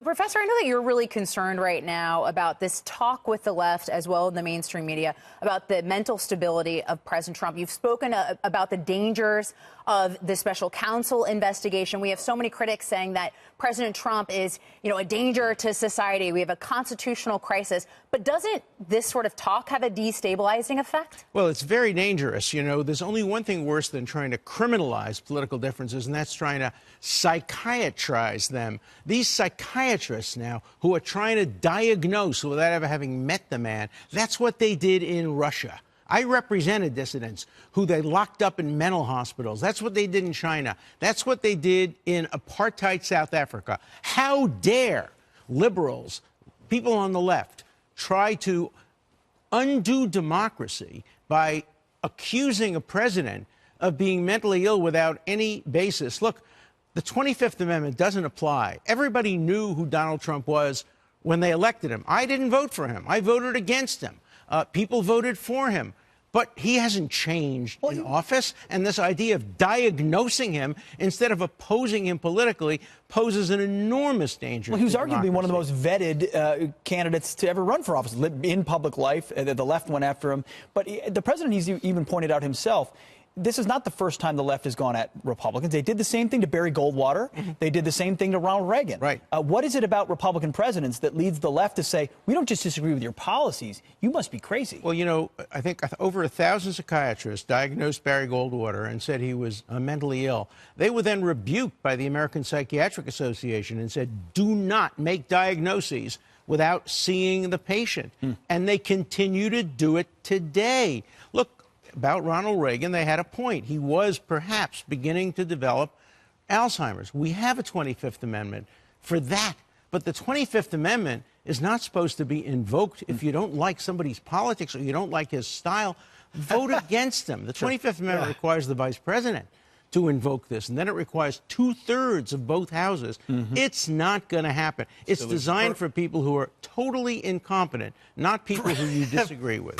Professor, I know that you're really concerned right now about this talk with the left as well in the mainstream media about the mental stability of President Trump. You've spoken about the dangers of the special counsel investigation. We have so many critics saying that President Trump is, a danger to society. We have a constitutional crisis. But doesn't this sort of talk have a destabilizing effect? Well, it's very dangerous. There's only one thing worse than trying to criminalize political differences, and that's trying to psychiatrize them. These psychiatrists now who are trying to diagnose without ever having met the man, that's what they did in Russia. I represented dissidents who they locked up in mental hospitals. That's what they did in China. That's what they did in apartheid South Africa. How dare liberals, people on the left, try to undo democracy by accusing a president of being mentally ill without any basis? Look, the 25th Amendment doesn't apply. Everybody knew who Donald Trump was when they elected him. I didn't vote for him. I voted against him. People voted for him. But he hasn't changed in office, and this idea of diagnosing him instead of opposing him politically poses an enormous danger. Well, he was arguably one of the most vetted candidates to ever run for office in public life. The left went after him. But the president, he's even pointed out himself, this is not the first time the left has gone at Republicans. They did the same thing to Barry Goldwater. They did the same thing to Ronald Reagan. Right. What is it about Republican presidents that leads the left to say, we don't just disagree with your policies, you must be crazy? Well, I think over 1,000 psychiatrists diagnosed Barry Goldwater and said he was mentally ill. They were then rebuked by the American Psychiatric Association and said, do not make diagnoses without seeing the patient. And they continue to do it today. Look, about Ronald Reagan, they had a point. He was perhaps beginning to develop Alzheimer's. We have a 25th Amendment for that. But the 25th Amendment is not supposed to be invoked if you don't like somebody's politics or you don't like his style. Vote against him. The 25th Amendment requires the vice president to invoke this, and then it requires 2/3 of both houses. It's not going to happen. It's designed for people who are totally incompetent, not people who you disagree with.